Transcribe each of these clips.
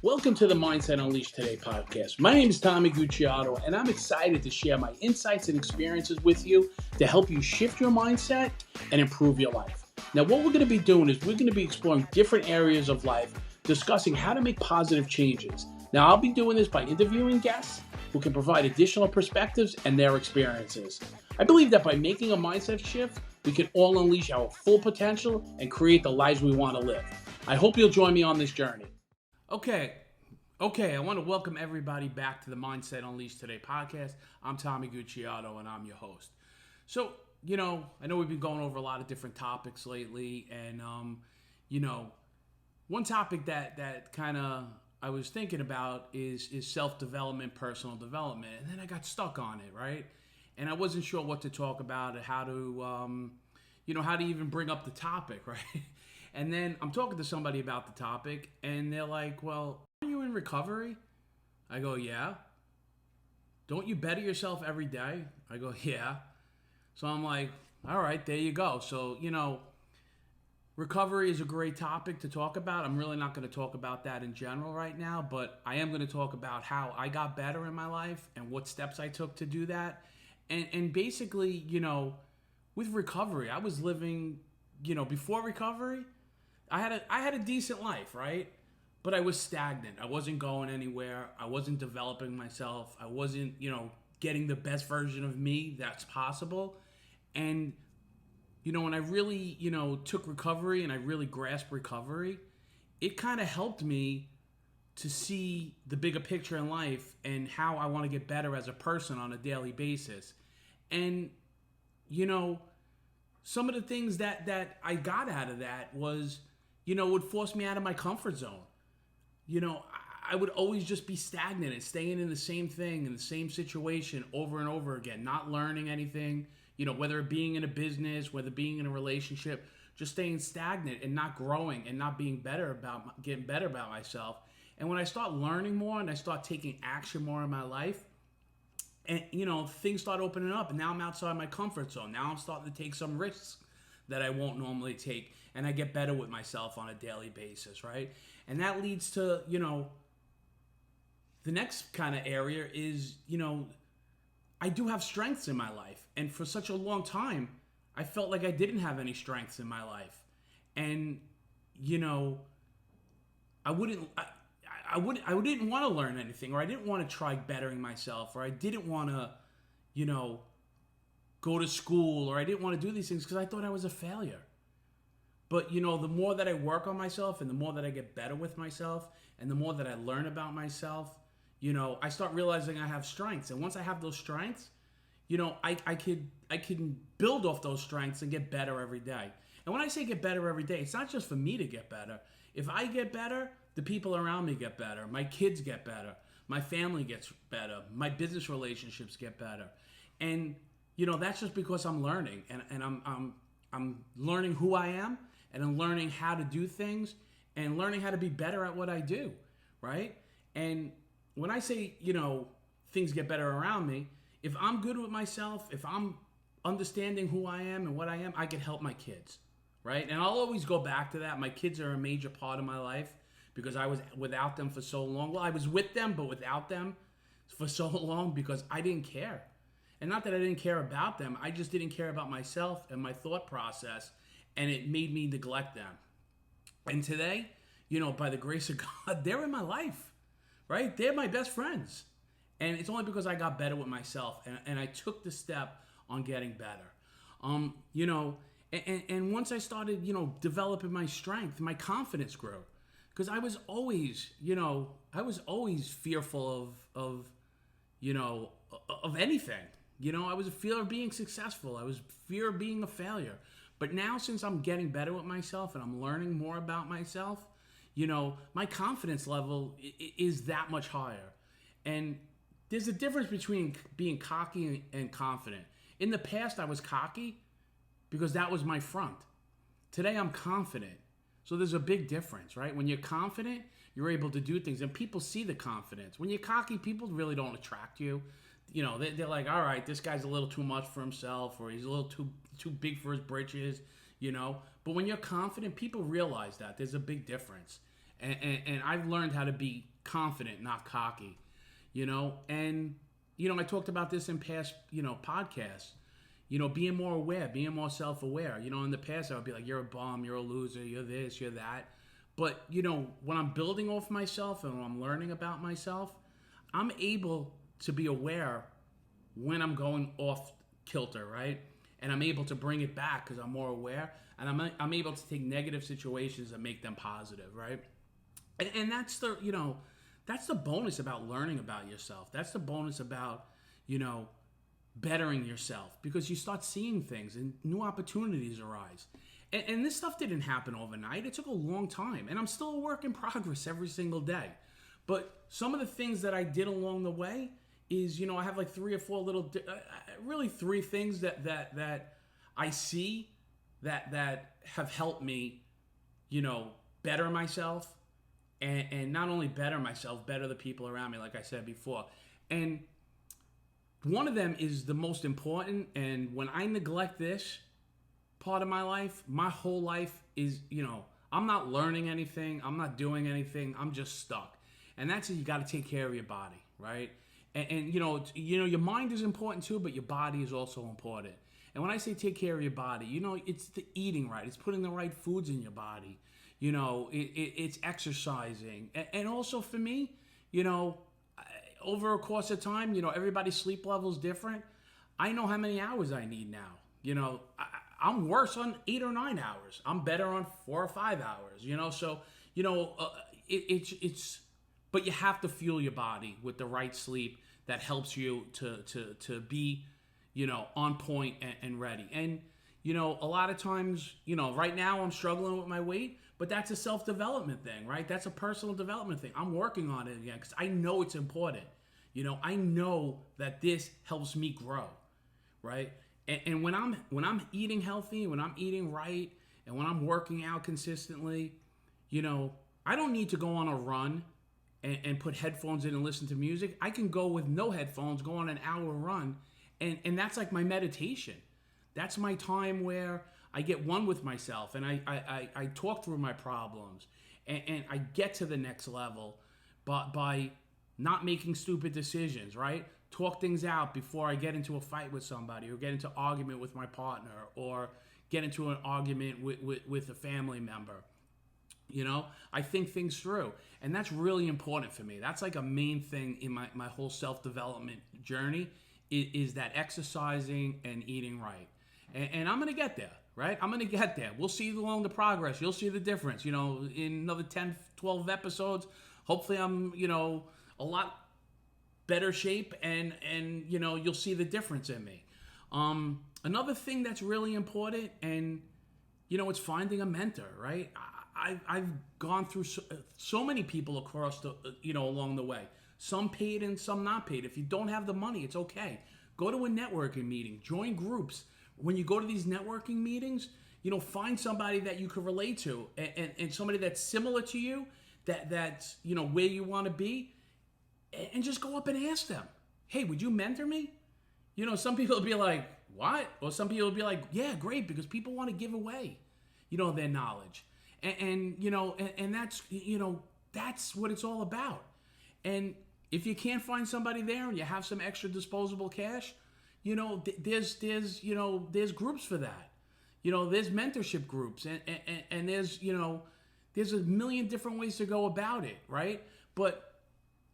Welcome to the Mindset Unleashed Today podcast. My name is Tommy Gucciardo, and I'm excited to share my insights and experiences with you to help you shift your mindset and improve your life. Now, what we're going to be doing is we're going to be exploring different areas of life, discussing how to make positive changes. Now, I'll be doing this by interviewing guests who can provide additional perspectives and their experiences. I believe that by making a mindset shift, we can all unleash our full potential and create the lives we want to live. I hope you'll join me on this journey. Okay, I want to welcome everybody back to the Mindset Unleashed Today podcast. I'm Tommy Gucciardo, and I'm your host. So, I know we've been going over a lot of different topics lately, and, one topic that kind of I was thinking about is self-development, personal development, and then I got stuck on it, right? And I wasn't sure what to talk about, how to even bring up the topic, right? And then I'm talking to somebody about the topic, and they're like, well, are you in recovery? I go, yeah. Don't you better yourself every day? I go, yeah. So I'm like, all right, there you go. So, recovery is a great topic to talk about. I'm really not going to talk about that in general right now, but I am going to talk about how I got better in my life and what steps I took to do that. And basically, with recovery, I was living, before recovery, I had a decent life, right? But I was stagnant. I wasn't going anywhere. I wasn't developing myself. I wasn't, getting the best version of me that's possible. And, when I really, took recovery and I really grasped recovery, it kind of helped me to see the bigger picture in life and how I want to get better as a person on a daily basis. And, some of the things that I got out of that was, would force me out of my comfort zone. I would always just be stagnant and staying in the same thing, in the same situation over and over again, not learning anything, whether it being in a business, whether being in a relationship, just staying stagnant and not growing and not being getting better about myself. And when I start learning more and I start taking action more in my life, and, things start opening up, and now I'm outside my comfort zone. Now I'm starting to take some risks that I won't normally take, and I get better with myself on a daily basis, right? And that leads to, the next kind of area is, I do have strengths in my life. And for such a long time, I felt like I didn't have any strengths in my life. And, I didn't want to learn anything, or I didn't want to try bettering myself, or I didn't want to, go to school, or I didn't want to do these things because I thought I was a failure. But, the more that I work on myself and the more that I get better with myself and the more that I learn about myself, I start realizing I have strengths. And once I have those strengths, I can build off those strengths and get better every day. And when I say get better every day, it's not just for me to get better. If I get better, the people around me get better. My kids get better. My family gets better. My business relationships get better. And, that's just because I'm learning. And I'm learning who I am, and I'm learning how to do things, and learning how to be better at what I do, right? And when I say, things get better around me, if I'm good with myself, if I'm understanding who I am and what I am, I can help my kids, right? And I'll always go back to that. My kids are a major part of my life because I was without them for so long. Well, I was with them, but without them for so long because I didn't care. And not that I didn't care about them, I just didn't care about myself and my thought process, and it made me neglect them. And today, by the grace of God, they're in my life, right? They're my best friends. And it's only because I got better with myself and I took the step on getting better. And once I started, developing my strength, my confidence grew. Because I was always, fearful of anything. I was a fear of being successful. I was fear of being a failure. But now, since I'm getting better with myself and I'm learning more about myself, my confidence level is that much higher. And there's a difference between being cocky and confident. In the past, I was cocky because that was my front. Today, I'm confident. So there's a big difference, right? When you're confident, you're able to do things, and people see the confidence. When you're cocky, people really don't attract you. They're like, all right, this guy's a little too much for himself, or he's a little too big for his britches, But when you're confident, people realize that there's a big difference. And I've learned how to be confident, not cocky, and I talked about this in past, podcasts, being more aware, being more self-aware. In the past I would be like, you're a bum, you're a loser, you're this, you're that. But, when I'm building off myself and when I'm learning about myself, I'm able to be aware when I'm going off kilter, right? And I'm able to bring it back because I'm more aware, and I'm able to take negative situations and make them positive, right? And that's that's the bonus about learning about yourself. That's the bonus about, bettering yourself, because you start seeing things and new opportunities arise. And this stuff didn't happen overnight. It took a long time, and I'm still a work in progress every single day. But some of the things that I did along the way is, I have like 3 or 4 little, really 3 things that I see that have helped me, better myself, and not only better myself, better the people around me, like I said before. And one of them is the most important, and when I neglect this part of my life, my whole life is, I'm not learning anything, I'm not doing anything, I'm just stuck. And that's you got to take care of your body, right? And your mind is important too, but your body is also important. And when I say take care of your body, it's the eating right, it's putting the right foods in your body, it's exercising. And also for me, over a course of time, everybody's sleep level is different. I know how many hours I need now. I'm worse on 8 or 9 hours. I'm better on 4 or 5 hours. So it's. But you have to fuel your body with the right sleep that helps you to be, on point and ready. And a lot of times, right now I'm struggling with my weight, but that's a self-development thing, right? That's a personal development thing. I'm working on it again because I know it's important. I know that this helps me grow, right? And when I'm eating healthy, when I'm eating right, and when I'm working out consistently, I don't need to go on a run and put headphones in and listen to music. I can go with no headphones, go on an hour run, and that's like my meditation. That's my time where I get one with myself, and I talk through my problems, and I get to the next level by not making stupid decisions, right? Talk things out before I get into a fight with somebody, or get into argument with my partner, or get into an argument with a family member. I think things through, and that's really important for me. That's like a main thing in my whole self-development journey is that exercising and eating right. And I'm going to get there, right? I'm going to get there. We'll see along the progress. You'll see the difference, in another 10, 12 episodes. Hopefully I'm, a lot better shape, and you'll see the difference in me. Another thing that's really important, and, it's finding a mentor, right? I've gone through so many people across the, along the way. Some paid and some not paid. If you don't have the money, it's okay. Go to a networking meeting. Join groups. When you go to these networking meetings, find somebody that you can relate to, and somebody that's similar to you, that's where you want to be, and just go up and ask them, hey, would you mentor me? Some people will be like, what? Or some people will be like, yeah, great, because people want to give away, their knowledge. And that's, that's what it's all about. And if you can't find somebody there and you have some extra disposable cash, there's groups for that. There's mentorship groups, and there's a million different ways to go about it, right? But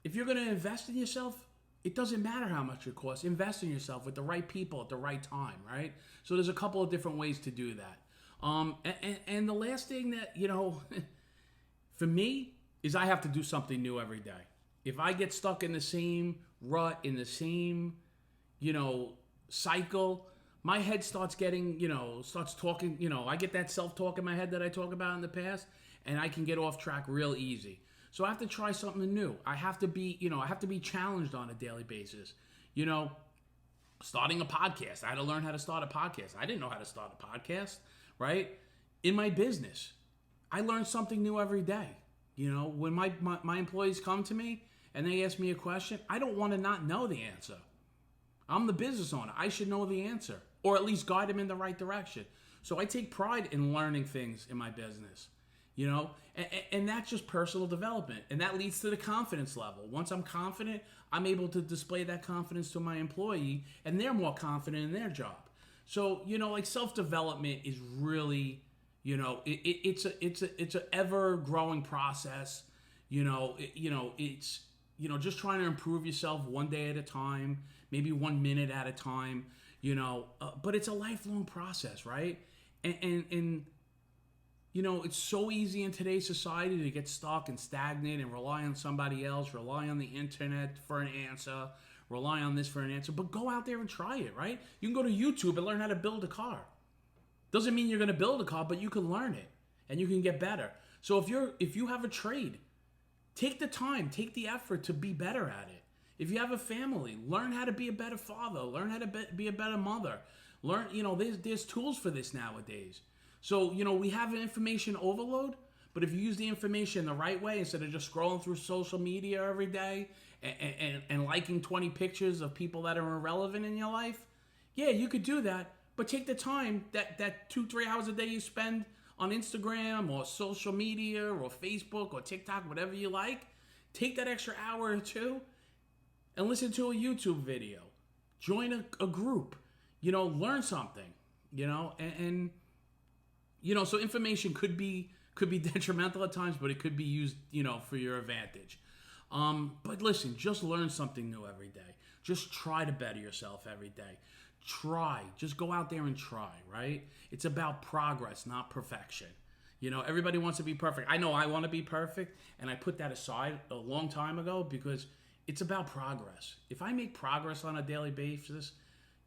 if you're going to invest in yourself, it doesn't matter how much it costs. Invest in yourself with the right people at the right time, right? So there's a couple of different ways to do that. And the last thing that, for me, is I have to do something new every day. If I get stuck in the same rut, in the same, cycle, my head starts getting, starts talking, I get that self-talk in my head that I talk about in the past, and I can get off track real easy. So I have to try something new. I have to be, I have to be challenged on a daily basis. Starting a podcast. I had to learn how to start a podcast. I didn't know how to start a podcast, right? In my business, I learn something new every day. When my employees come to me and they ask me a question, I don't want to not know the answer. I'm the business owner. I should know the answer, or at least guide them in the right direction. So I take pride in learning things in my business. you know, and that's just personal development, and that leads to the confidence level. Once I'm confident, I'm able to display that confidence to my employee, and they're more confident in their job. So, you know, like, self-development is really, you know, it's a ever growing process. It's, you know, just trying to improve yourself one day at a time, maybe 1 minute at a time, you know, but it's a lifelong process, right? And you know, it's so easy in today's society to get stuck and stagnant and rely on somebody else, rely on the internet for an answer, rely on this for an answer, but go out there and try it, right? You can go to YouTube and learn how to build a car. Doesn't mean you're going to build a car, but you can learn it and you can get better. So if you have a trade, take the time, take the effort to be better at it. If you have a family, learn how to be a better father, learn how to be a better mother. Learn, you know, there's tools for this nowadays. So, you know, we have an information overload, but if you use the information the right way, instead of just scrolling through social media every day and liking 20 pictures of people that are irrelevant in your life, yeah, you could do that, but take the time, that 2-3 hours a day you spend on Instagram or social media or Facebook or TikTok, whatever you like, take that extra hour or two and listen to a YouTube video. Join a group, you know, learn something, you know, and you know, so information could be detrimental at times, but it could be used, you know, for your advantage. But listen, just learn something new every day. Just try to better yourself every day. Just go out there and try, right? It's about progress, not perfection. You know, everybody wants to be perfect. I know I want to be perfect, and I put that aside a long time ago because it's about progress. If I make progress on a daily basis,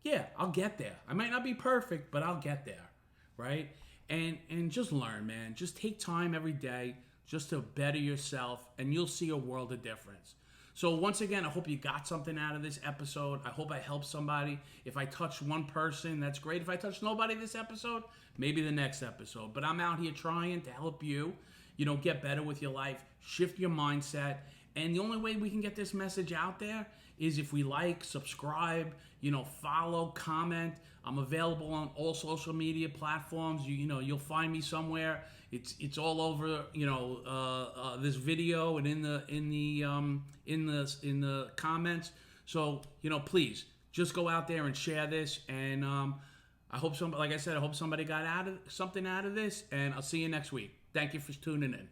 yeah, I'll get there. I might not be perfect, but I'll get there, right? And just learn, man. Just take time every day just to better yourself, and you'll see a world of difference. So once again, I hope you got something out of this episode. I hope I helped somebody. If I touched one person, that's great. If I touched nobody this episode, maybe the next episode. But I'm out here trying to help you, you know, get better with your life, shift your mindset. And the only way we can get this message out there is if we like, subscribe, you know, follow, comment. I'm available on all social media platforms. You know, you'll find me somewhere. It's all over, you know, this video and in the comments. So, you know, please just go out there and share this. And I hope like I said, I hope somebody got something out of this. And I'll see you next week. Thank you for tuning in.